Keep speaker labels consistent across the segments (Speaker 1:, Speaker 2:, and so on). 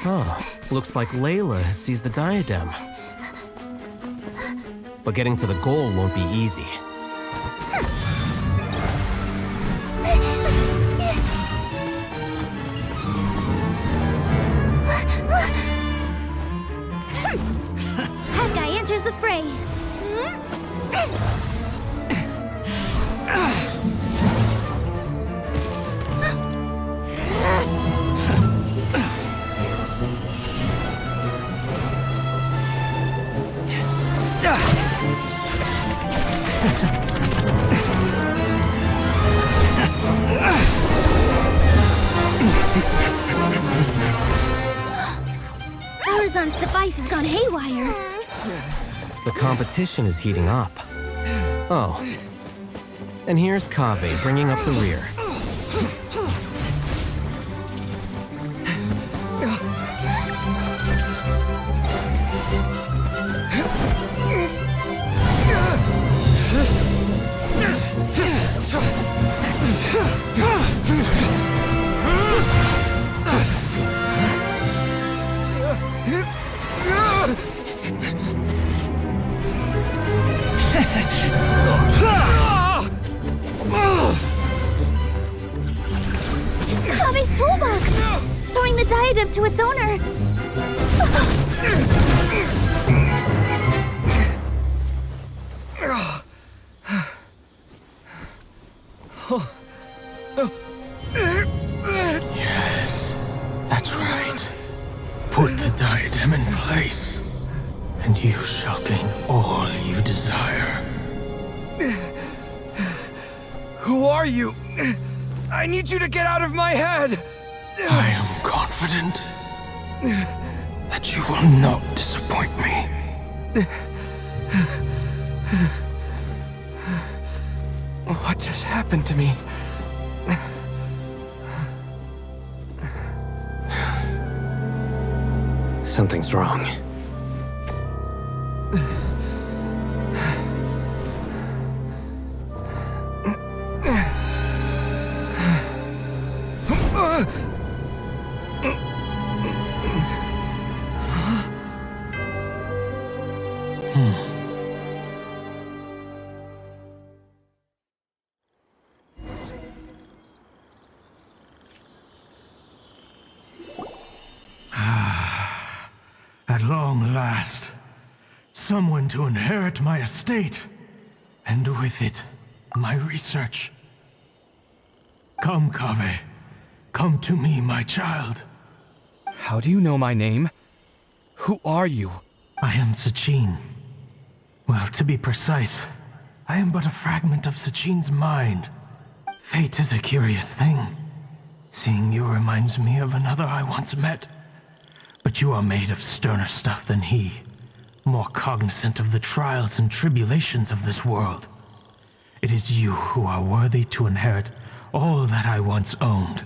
Speaker 1: Oh, looks like Layla has seized the diadem. But getting to the goal won't be easy.
Speaker 2: That guy enters the fray. Arizon's device has gone haywire.
Speaker 1: The competition is heating up. Oh. And here's Kaveh bringing up the rear.
Speaker 2: It's Kaveh's toolbox! Throwing the diadem to its owner!
Speaker 3: Yes, that's right. Put the diadem in place, and you shall gain all you desire.
Speaker 4: Who are you? I need you to get out of my head!
Speaker 3: I am confident that you will not disappoint me.
Speaker 4: What just happened to me?
Speaker 5: Something's wrong.
Speaker 3: At long last, someone to inherit my estate, and with it, my research. Come, Kaveh. Come to me, my child.
Speaker 4: How do you know my name? Who are you?
Speaker 3: I am Sachin. Well, to be precise, I am but a fragment of Sachin's mind. Fate is a curious thing. Seeing you reminds me of another I once met. But you are made of sterner stuff than he, more cognizant of the trials and tribulations of this world. It is you who are worthy to inherit all that I once owned.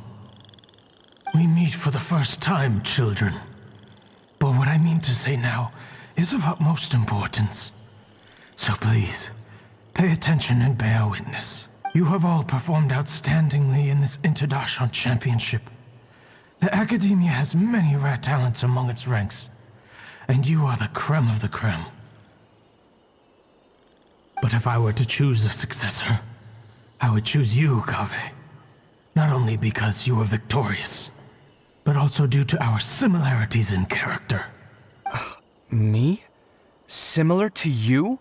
Speaker 3: We meet for the first time, children. But what I mean to say now is of utmost importance. So please, pay attention and bear witness. You have all performed outstandingly in this Interdashon Championship. The Academia has many rare talents among its ranks, and you are the creme of the creme. But if I were to choose a successor, I would choose you, Kaveh. Not only because you were victorious, but also due to our similarities in character.
Speaker 4: Me? Similar to you?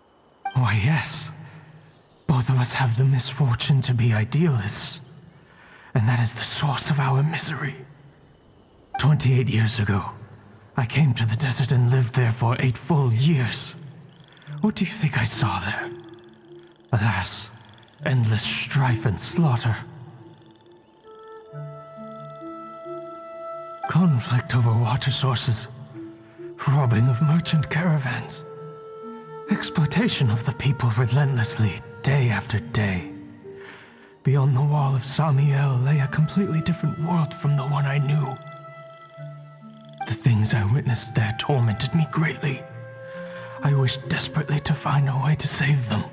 Speaker 3: Why, yes. Both of us have the misfortune to be idealists, and that is the source of our misery. 28 years ago, I came to the desert and lived there for 8 full years. What do you think I saw there? Alas, endless strife and slaughter. Conflict over water sources, robbing of merchant caravans, exploitation of the people relentlessly, day after day. Beyond the wall of Samiel lay a completely different world from the one I knew. The things I witnessed there tormented me greatly. I wished desperately to find a way to save them.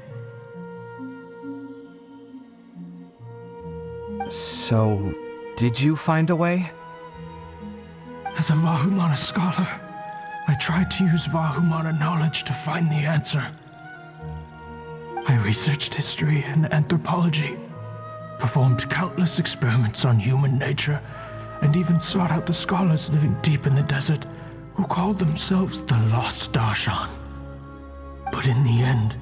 Speaker 4: So, did you find a way?
Speaker 3: As a Vahumana scholar, I tried to use Vahumana knowledge to find the answer. I researched history and anthropology, performed countless experiments on human nature, and even sought out the scholars living deep in the desert who called themselves the Lost Darshan. But in the end,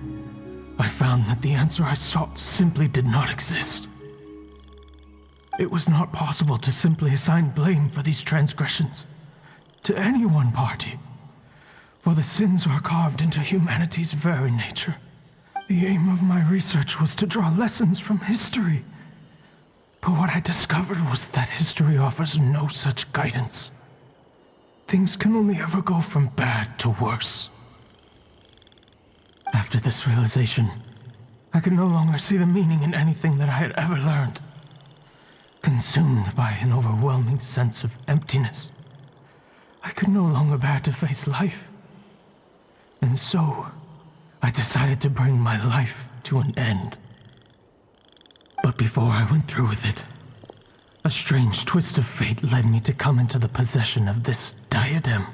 Speaker 3: I found that the answer I sought simply did not exist. It was not possible to simply assign blame for these transgressions to any one party, for the sins are carved into humanity's very nature. The aim of my research was to draw lessons from history, but what I discovered was that history offers no such guidance. Things can only ever go from bad to worse. After this realization, I could no longer see the meaning in anything that I had ever learned. Consumed by an overwhelming sense of emptiness, I could no longer bear to face life. And so, I decided to bring my life to an end. But before I went through with it, a strange twist of fate led me to come into the possession of this diadem,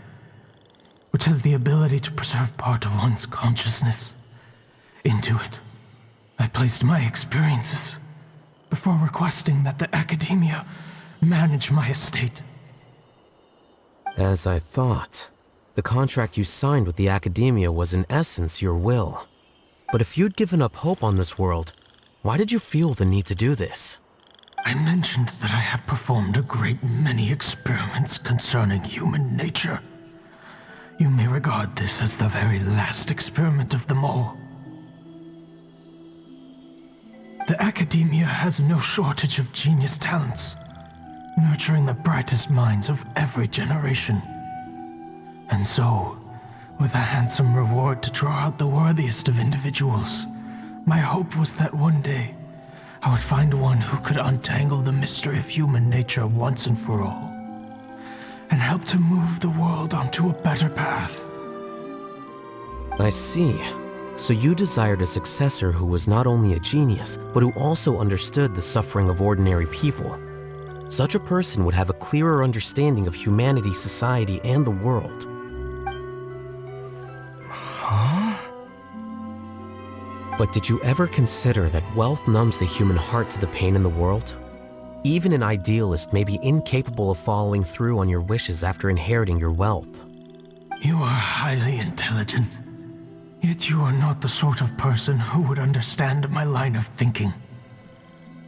Speaker 3: which has the ability to preserve part of one's consciousness. Into it, I placed my experiences before requesting that the academia manage my estate.
Speaker 1: As I thought, the contract you signed with the academia was in essence your will. But if you'd given up hope on this world, why did you feel the need to do this?
Speaker 3: I mentioned that I had performed a great many experiments concerning human nature. You may regard this as the very last experiment of them all. The academia has no shortage of genius talents, nurturing the brightest minds of every generation. And so, with a handsome reward to draw out the worthiest of individuals, my hope was that one day I would find one who could untangle the mystery of human nature once and for all, and help to move the world onto a better path.
Speaker 1: I see. So you desired a successor who was not only a genius, but who also understood the suffering of ordinary people. Such a person would have a clearer understanding of humanity, society, and the world.
Speaker 4: Huh?
Speaker 1: But did you ever consider that wealth numbs the human heart to the pain in the world? Even an idealist may be incapable of following through on your wishes after inheriting your wealth.
Speaker 3: You are highly intelligent, yet you are not the sort of person who would understand my line of thinking.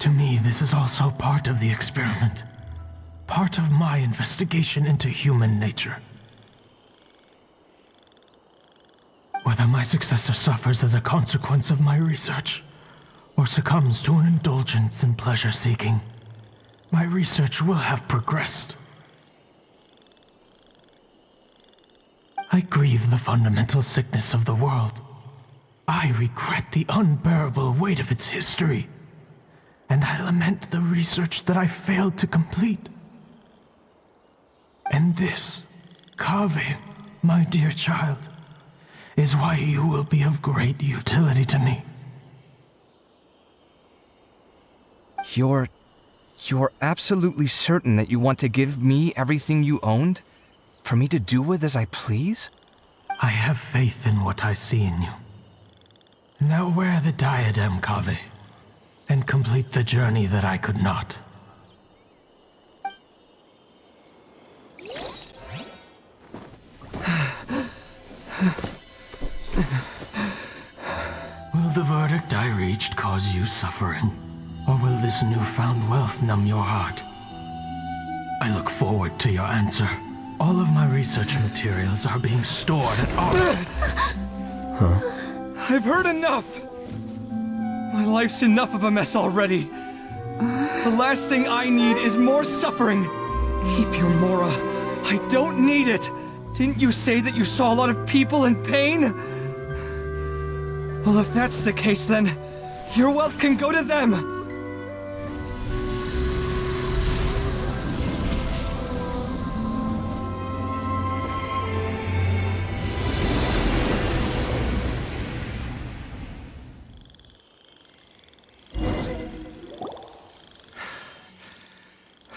Speaker 3: To me, this is also part of the experiment, part of my investigation into human nature. Whether my successor suffers as a consequence of my research, or succumbs to an indulgence in pleasure-seeking, my research will have progressed. I grieve the fundamental sickness of the world. I regret the unbearable weight of its history. And I lament the research that I failed to complete. And this, Kaveh, my dear child, is why you will be of great utility to me.
Speaker 4: You're absolutely certain that you want to give me everything you owned? For me to do with as I please?
Speaker 3: I have faith in what I see in you. Now wear the diadem, Kaveh, and complete the journey that I could not. Will the verdict I reached cause you suffering? Or will this newfound wealth numb your heart? I look forward to your answer. All of my research materials are being stored at
Speaker 4: I've heard enough! My life's enough of a mess already. The last thing I need is more suffering. Keep your Mora. I don't need it. Didn't you say that you saw a lot of people in pain? Well, if that's the case, then your wealth can go to them.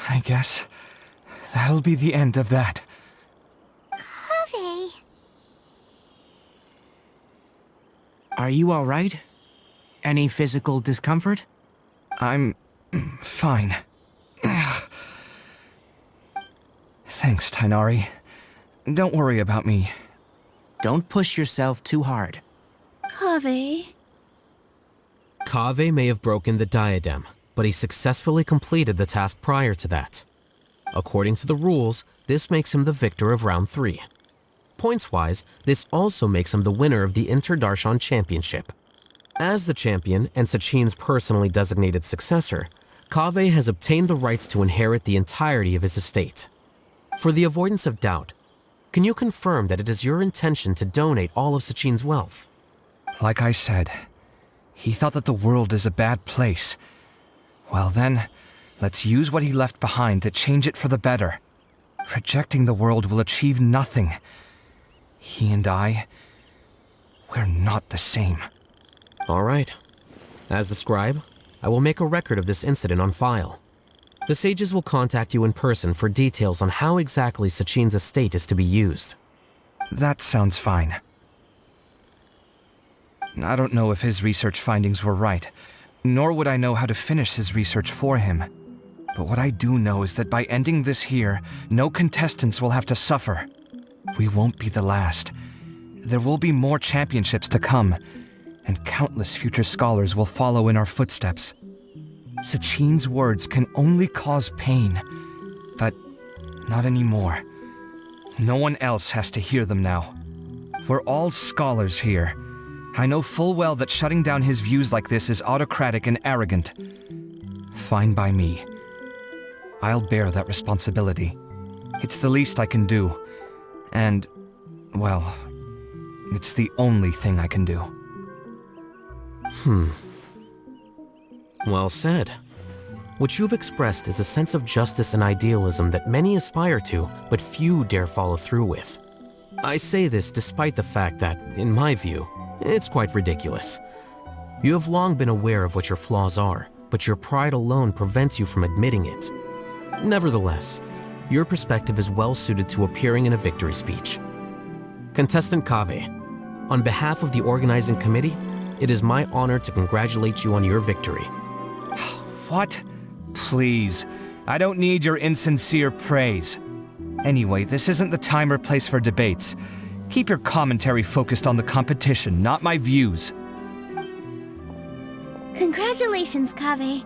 Speaker 4: I guess that'll be the end of that.
Speaker 5: Are you all right? Any physical discomfort?
Speaker 4: I'm fine. Thanks, Tainari. Don't worry about me.
Speaker 5: Don't push yourself too hard.
Speaker 2: Kaveh.
Speaker 1: Kaveh may have broken the diadem, but he successfully completed the task prior to that. According to the rules, this makes him the victor of round 3. Points-wise, this also makes him the winner of the Interdarshan Championship. As the champion and Sachin's personally designated successor, Kaveh has obtained the rights to inherit the entirety of his estate. For the avoidance of doubt, can you confirm that it is your intention to donate all of Sachin's wealth?
Speaker 4: Like I said, he thought that the world is a bad place. Well then, let's use what he left behind to change it for the better. Rejecting the world will achieve nothing. He and I, we're not the same.
Speaker 1: All right. As the scribe, I will make a record of this incident on file. The sages will contact you in person for details on how exactly Sachin's estate is to be used.
Speaker 4: That sounds fine. I don't know if his research findings were right, nor would I know how to finish his research for him. But what I do know is that by ending this here, no contestants will have to suffer. We won't be the last. There will be more championships to come, and countless future scholars will follow in our footsteps. Sachin's words can only cause pain, but not anymore. No one else has to hear them now. We're all scholars here. I know full well that shutting down his views like this is autocratic and arrogant. Fine by me. I'll bear that responsibility. It's the least I can do. And, well, it's the only thing I can do.
Speaker 1: Well said. What you've expressed is a sense of justice and idealism that many aspire to, but few dare follow through with. I say this despite the fact that, in my view, it's quite ridiculous. You have long been aware of what your flaws are, but your pride alone prevents you from admitting it. Nevertheless, your perspective is well suited to appearing in a victory speech. Contestant Kaveh, on behalf of the organizing committee, it is my honor to congratulate you on your victory.
Speaker 4: What? Please. I don't need your insincere praise. Anyway, this isn't the time or place for debates. Keep your commentary focused on the competition, not my views.
Speaker 2: Congratulations, Kaveh.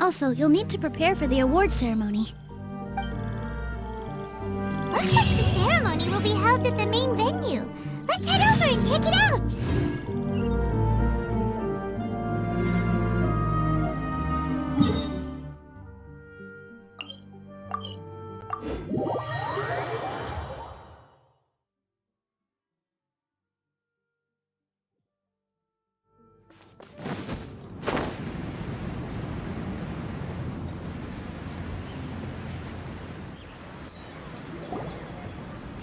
Speaker 2: Also, you'll need to prepare for the award ceremony.
Speaker 6: Looks like the ceremony will be held at the main venue. Let's head over and check it out!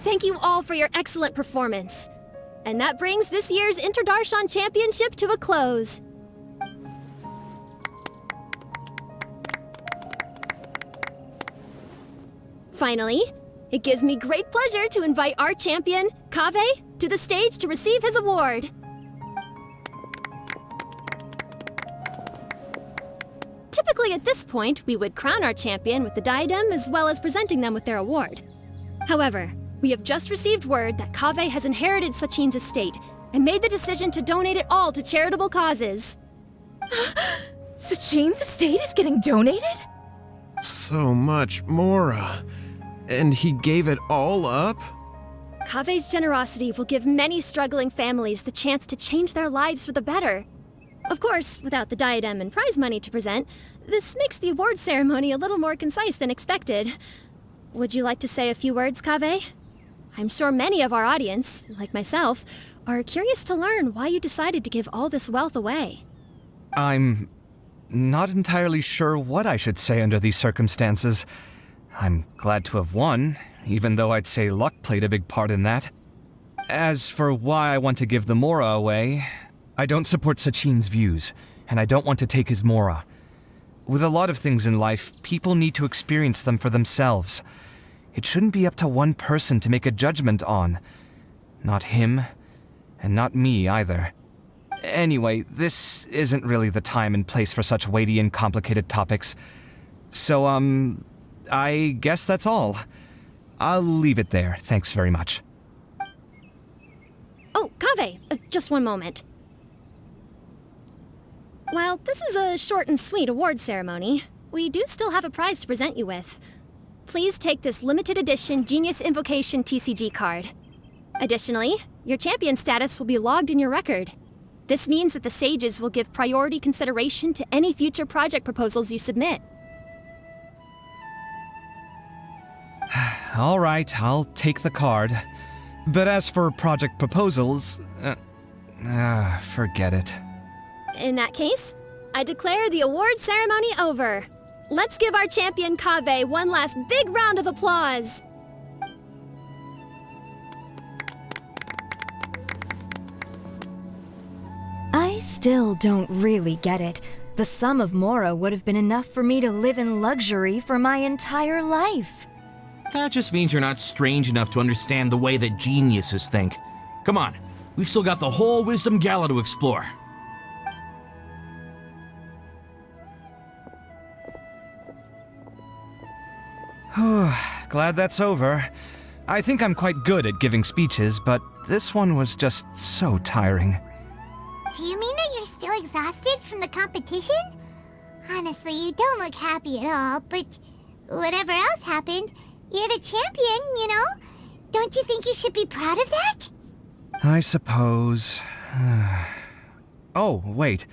Speaker 7: Thank you all for your excellent performance. And that brings this year's Interdarshan Championship to a close. Finally, it gives me great pleasure to invite our champion, Kaveh, to the stage to receive his award. Typically at this point, we would crown our champion with the diadem as well as presenting them with their award. However, we have just received word that Kaveh has inherited Sachin's estate and made the decision to donate it all to charitable causes.
Speaker 8: Sachin's estate is getting donated?
Speaker 9: So much Mora. And he gave it all up?
Speaker 7: Kaveh's generosity will give many struggling families the chance to change their lives for the better. Of course, without the diadem and prize money to present, this makes the award ceremony a little more concise than expected. Would you like to say a few words, Kaveh? I'm sure many of our audience, like myself, are curious to learn why you decided to give all this wealth away.
Speaker 4: I'm not entirely sure what I should say under these circumstances. I'm glad to have won, even though I'd say luck played a big part in that. As for why I want to give the Mora away, I don't support Sachin's views, and I don't want to take his Mora. With a lot of things in life, people need to experience them for themselves. It shouldn't be up to one person to make a judgment on. Not him, and not me either. Anyway, this isn't really the time and place for such weighty and complicated topics. So, I guess that's all. I'll leave it there. Thanks very much.
Speaker 7: Oh, Kaveh, just one moment. While this is a short and sweet award ceremony, we do still have a prize to present you with. Please take this limited edition Genius Invocation TCG card. Additionally, your champion status will be logged in your record. This means that the Sages will give priority consideration to any future project proposals you submit.
Speaker 4: All right, I'll take the card. But as for project proposals, forget it.
Speaker 7: In that case, I declare the award ceremony over. Let's give our champion Kaveh one last big round of applause.
Speaker 8: I still don't really get it. The sum of Mora would have been enough for me to live in luxury for my entire life.
Speaker 10: That just means you're not strange enough to understand the way that geniuses think. Come on, we've still got the whole Wisdom Gala to explore.
Speaker 4: Glad that's over. I think I'm quite good at giving speeches, but this one was just so tiring.
Speaker 6: Do you mean that you're still exhausted from the competition? Honestly, you don't look happy at all, but whatever else happened, you're the champion, you know? Don't you think you should be proud of that?
Speaker 4: I suppose. Oh, wait.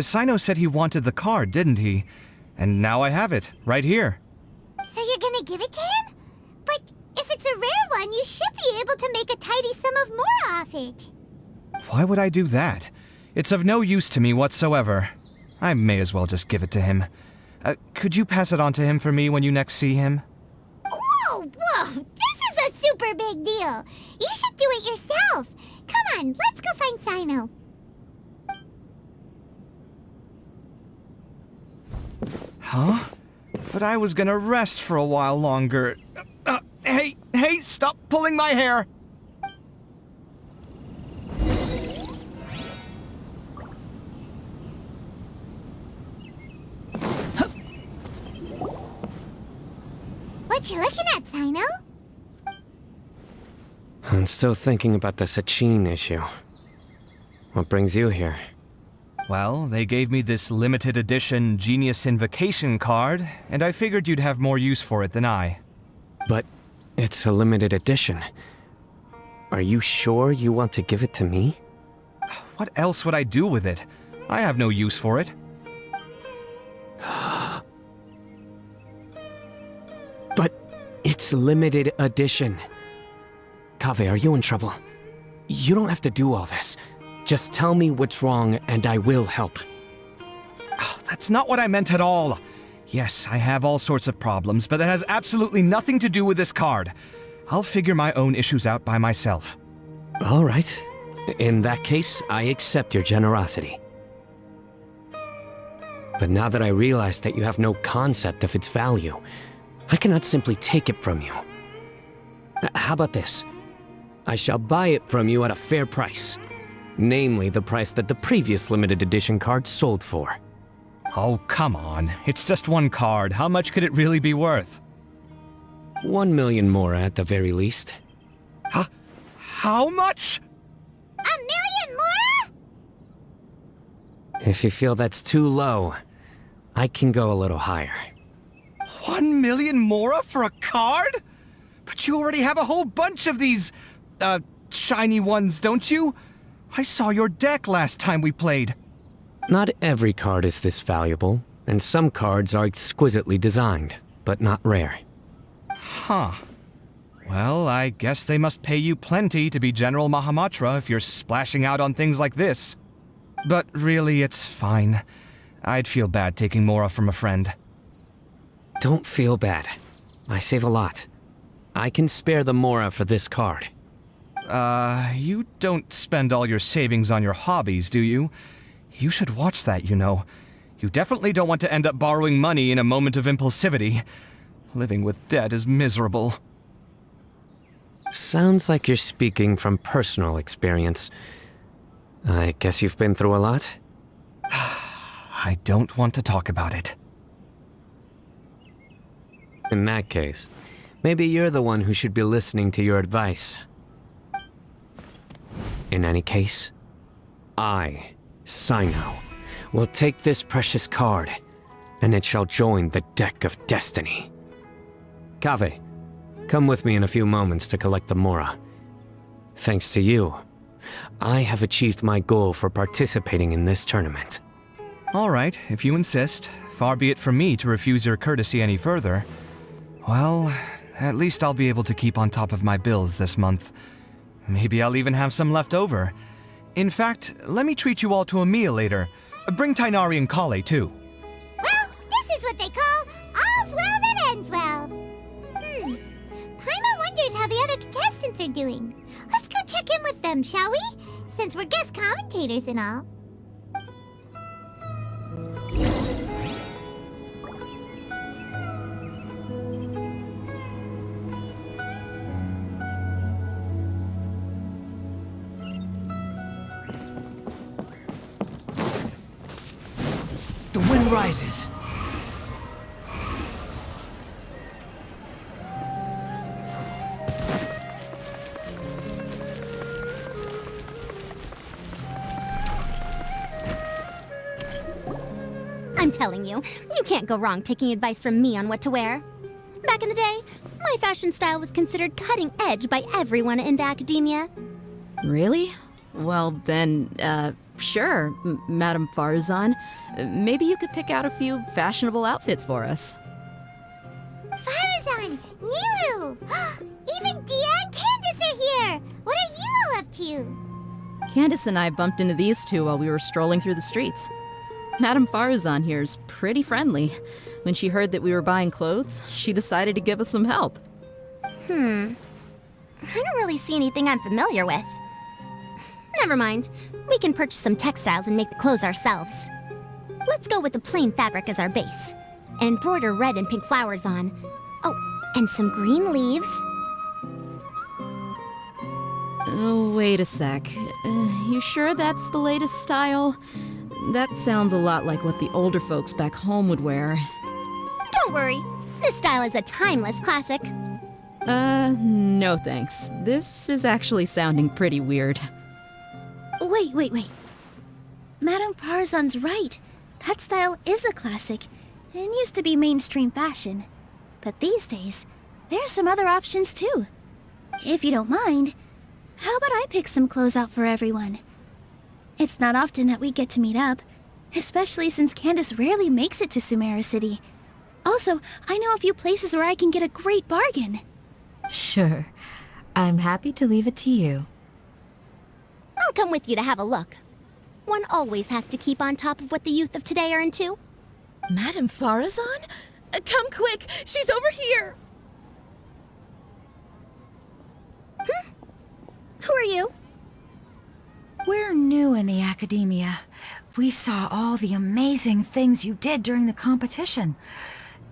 Speaker 4: Sino said he wanted the card, didn't he? And now I have it, right here.
Speaker 6: So you're gonna give it to him? But if it's a rare one, you should be able to make a tidy sum of more off it.
Speaker 4: Why would I do that? It's of no use to me whatsoever. I may as well just give it to him. Could you pass it on to him for me when you next see him?
Speaker 6: Whoa! This is a super big deal. You should do it yourself. Come on, let's go find Sino.
Speaker 4: Huh? But I was gonna rest for a while longer. Hey, stop pulling my hair!
Speaker 6: What you looking at, Sino?
Speaker 1: I'm still thinking about the Sachin issue. What brings you here?
Speaker 4: Well, they gave me this limited edition Genius Invocation card, and I figured you'd have more use for it than I.
Speaker 1: But it's a limited edition. Are you sure you want to give it to me?
Speaker 4: What else would I do with it? I have no use for it.
Speaker 1: But it's limited edition. Kaveh, are you in trouble? You don't have to do all this. Just tell me what's wrong and I will help.
Speaker 4: Oh, that's not what I meant at all. Yes, I have all sorts of problems, but that has absolutely nothing to do with this card. I'll figure my own issues out by myself.
Speaker 1: All right. In that case, I accept your generosity. But now that I realize that you have no concept of its value, I cannot simply take it from you. How about this? I shall buy it from you at a fair price. Namely, the price that the previous limited edition card sold for.
Speaker 4: Oh, come on. It's just one card. How much could it really be worth?
Speaker 1: 1 million more at the very least.
Speaker 4: How much?
Speaker 6: 1 million more?
Speaker 1: If you feel that's too low, I can go a little higher.
Speaker 4: 1 million mora for a card? But you already have a whole bunch of these, shiny ones, don't you? I saw your deck last time we played.
Speaker 1: Not every card is this valuable, and some cards are exquisitely designed, but not rare.
Speaker 4: Huh. Well, I guess they must pay you plenty to be General Mahamatra if you're splashing out on things like this. But really, it's fine. I'd feel bad taking mora from a friend.
Speaker 1: Don't feel bad. I save a lot. I can spare the mora for this card.
Speaker 4: You don't spend all your savings on your hobbies, do you? You should watch that, you know. You definitely don't want to end up borrowing money in a moment of impulsivity. Living with debt is miserable.
Speaker 1: Sounds like you're speaking from personal experience. I guess you've been through a lot?
Speaker 4: I don't want to talk about it.
Speaker 1: In that case, maybe you're the one who should be listening to your advice. In any case, I, Sino, will take this precious card, and it shall join the deck of destiny. Kaveh, come with me in a few moments to collect the Mora. Thanks to you, I have achieved my goal for participating in this tournament.
Speaker 4: All right, if you insist. Far be it from me to refuse your courtesy any further. Well, at least I'll be able to keep on top of my bills this month. Maybe I'll even have some left over. In fact, let me treat you all to a meal later. Bring Tainari and Kale, too.
Speaker 6: Well, this is what they call all's well that ends well. Paimon wonders how the other contestants are doing. Let's go check in with them, shall we? Since we're guest commentators and all.
Speaker 5: The wind rises.
Speaker 2: I'm telling you, you can't go wrong taking advice from me on what to wear. Back in the day, my fashion style was considered cutting edge by everyone in the academia.
Speaker 11: Really? Well, then, sure, Madame Farzan. Maybe you could pick out a few fashionable outfits for us.
Speaker 6: Farzan! Nilu! Even Dia and Candace are here! What are you all up to?
Speaker 11: Candace and I bumped into these two while we were strolling through the streets. Madame Farzan here's pretty friendly. When she heard that we were buying clothes, she decided to give us some help.
Speaker 2: I don't really see anything I'm familiar with. Never mind. We can purchase some textiles and make the clothes ourselves. Let's go with the plain fabric as our base. And embroider red and pink flowers on. Oh, and some green leaves.
Speaker 11: Oh, wait a sec. You sure that's the latest style? That sounds a lot like what the older folks back home would wear.
Speaker 2: Don't worry. This style is a timeless classic.
Speaker 11: No thanks. This is actually sounding pretty weird.
Speaker 12: Wait. Madame Farzan's right. That style is a classic and used to be mainstream fashion. But these days, there's some other options too. If you don't mind, how about I pick some clothes out for everyone? It's not often that we get to meet up, especially since Candace rarely makes it to Sumeru City. Also, I know a few places where I can get a great bargain.
Speaker 13: Sure. I'm happy to leave it to you.
Speaker 2: I'll come with you to have a look. One always has to keep on top of what the youth of today are into.
Speaker 14: Madame Farazan? Come quick! She's over here!
Speaker 2: Who are you?
Speaker 8: We're new in the academia. We saw all the amazing things you did during the competition.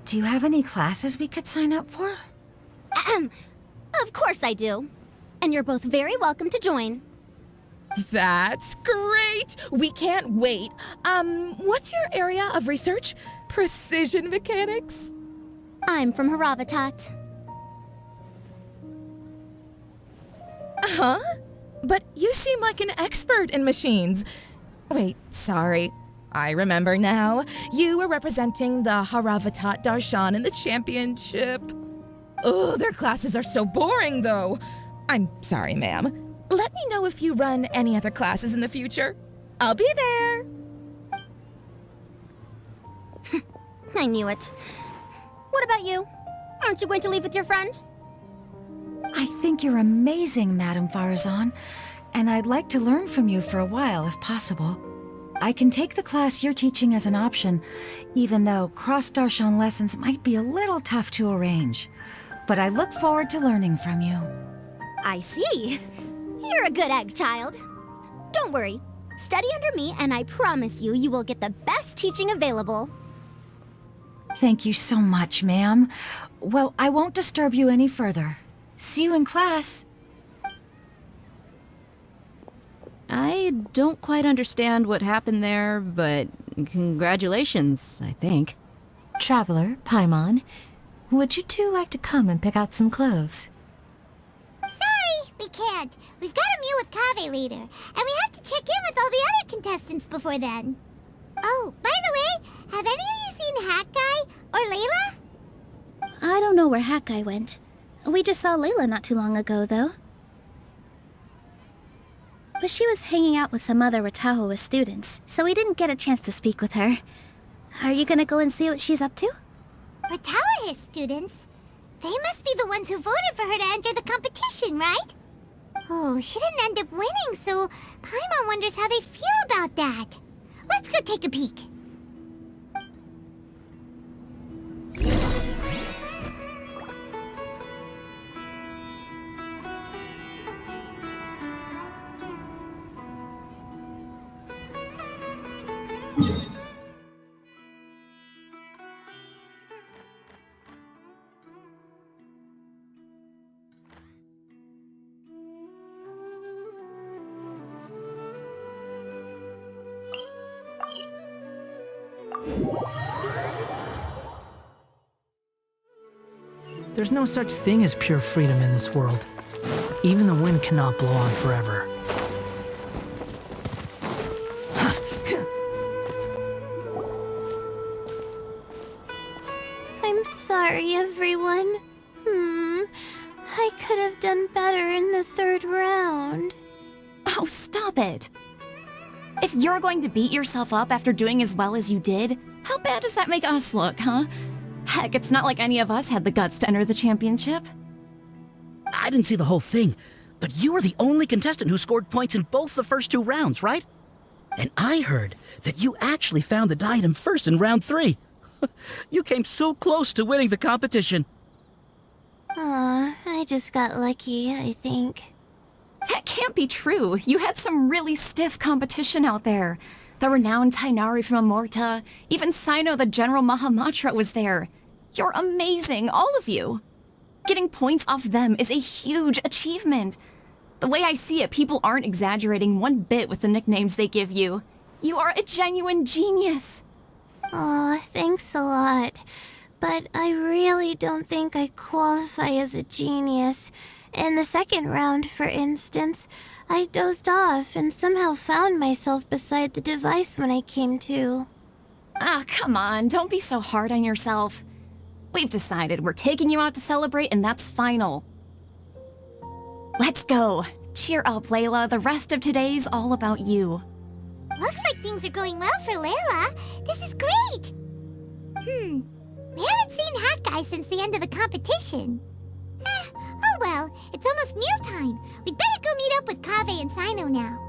Speaker 8: Do you have any classes we could sign up for?
Speaker 2: Of course I do. And you're both very welcome to join.
Speaker 14: That's great! We can't wait. What's your area of research? Precision mechanics?
Speaker 2: I'm from Haravatat.
Speaker 14: Huh? But you seem like an expert in machines. Wait, sorry. I remember now. You were representing the Haravatat Darshan in the championship. Oh, their classes are so boring, though. I'm sorry, ma'am. Let me know if you run any other classes in the future. I'll be there.
Speaker 2: I knew it. What about you? Aren't you going to leave with your friend?
Speaker 8: I think you're amazing, Madame Farazan, and I'd like to learn from you for a while if possible. I can take the class you're teaching as an option, even though cross-Darshan lessons might be a little tough to arrange. But I look forward to learning from you.
Speaker 2: I see. You're a good egg, child. Don't worry. Study under me, and I promise you, you will get the best teaching available.
Speaker 8: Thank you so much, ma'am. Well, I won't disturb you any further. See you in class.
Speaker 11: I don't quite understand what happened there, but congratulations, I think.
Speaker 13: Traveler, Paimon, would you two like to come and pick out some clothes?
Speaker 6: Sorry, we can't. We've got a meet with Kaveh later, and we have to check in with all the other contestants before then. Oh, by the way, have any of you seen Hat Guy or Layla?
Speaker 12: I don't know where Hat Guy went. We just saw Layla not too long ago, though. But she was hanging out with some other Ratahoa students, so we didn't get a chance to speak with her. Are you gonna go and see what she's up to?
Speaker 6: Ratahoa students? They must be the ones who voted for her to enter the competition, right? Oh, she didn't end up winning, so Paimon wonders how they feel about that. Let's go take a peek.
Speaker 15: There's no such thing as pure freedom in this world. Even the wind cannot blow on forever.
Speaker 16: I'm sorry, everyone. I could have done better in the third round.
Speaker 17: Oh, stop it! If you're going to beat yourself up after doing as well as you did, how bad does that make us look, huh? Heck, it's not like any of us had the guts to enter the championship.
Speaker 18: I didn't see the whole thing, but you were the only contestant who scored points in both the first 2 rounds, right? And I heard that you actually found the diadem first in round 3. You came so close to winning the competition.
Speaker 16: Aw, I just got lucky, I think.
Speaker 17: That can't be true. You had some really stiff competition out there. The renowned Tainari from Amorta, even Sino the General Mahamatra was there. You're amazing, all of you. Getting points off them is a huge achievement. The way I see it, people aren't exaggerating one bit with the nicknames they give you. You are a genuine genius.
Speaker 16: Aw, thanks a lot. But I really don't think I qualify as a genius. In the second round, for instance, I dozed off and somehow found myself beside the device when I came to.
Speaker 17: Ah, come on, don't be so hard on yourself. We've decided we're taking you out to celebrate, and that's final. Let's go. Cheer up, Layla. The rest of today's all about you.
Speaker 6: Looks like things are going well for Layla. This is great. We haven't seen Hat Guy since the end of the competition. Oh well, it's almost mealtime. We'd better go meet up with Kaveh and Sino now.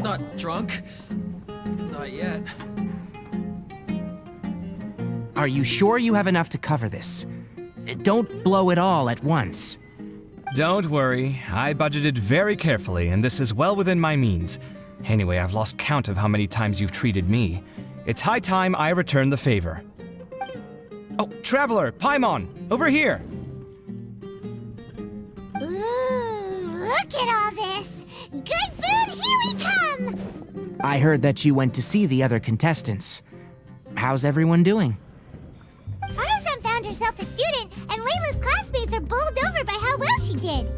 Speaker 19: Not drunk. Not yet.
Speaker 5: Are you sure you have enough to cover this? Don't blow it all at once.
Speaker 4: Don't worry, I budgeted very carefully, and this is well within my means. Anyway, I've lost count of how many times you've treated me. It's high time I return the favor. Oh, Traveler, Paimon, over here!
Speaker 6: Ooh, look at all this! Good food, here we come!
Speaker 5: I heard that you went to see the other contestants. How's everyone doing?
Speaker 6: Farazan found herself a student, and Layla's classmates are bowled over by how well she did.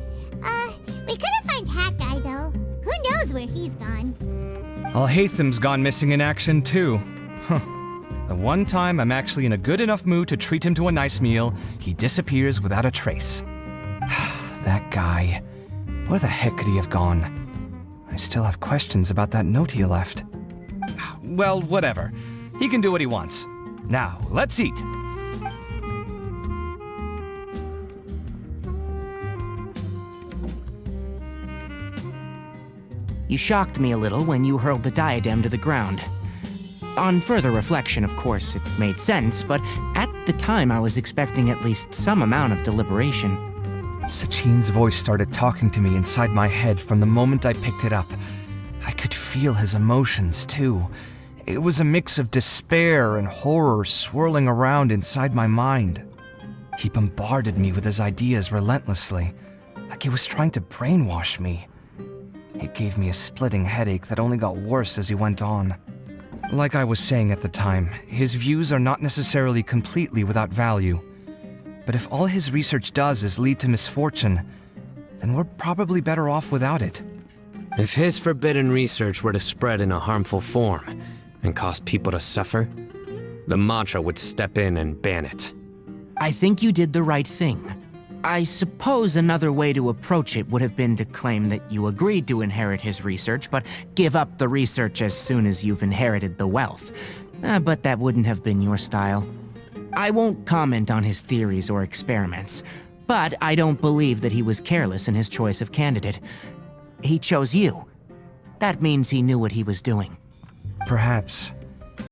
Speaker 6: We couldn't find Hat Guy, though. Who knows where he's gone?
Speaker 4: Al-Haytham's gone missing in action, too. The one time I'm actually in a good enough mood to treat him to a nice meal, he disappears without a trace. That guy. Where the heck could he have gone? I still have questions about that note he left. Well, whatever. He can do what he wants. Now, let's eat.
Speaker 5: You shocked me a little when you hurled the diadem to the ground. On further reflection, of course, it made sense, but at the time I was expecting at least some amount of deliberation.
Speaker 4: Sachine's voice started talking to me inside my head from the moment I picked it up. I could feel his emotions, too. It was a mix of despair and horror swirling around inside my mind. He bombarded me with his ideas relentlessly, like he was trying to brainwash me. It gave me a splitting headache that only got worse as he went on. Like I was saying at the time, his views are not necessarily completely without value. But if all his research does is lead to misfortune, then we're probably better off without it.
Speaker 1: If his forbidden research were to spread in a harmful form and cause people to suffer, the Mantra would step in and ban it.
Speaker 5: I think you did the right thing. I suppose another way to approach it would have been to claim that you agreed to inherit his research, but give up the research as soon as you've inherited the wealth. But that wouldn't have been your style. I won't comment on his theories or experiments, but I don't believe that he was careless in his choice of candidate. He chose you. That means he knew what he was doing.
Speaker 4: Perhaps.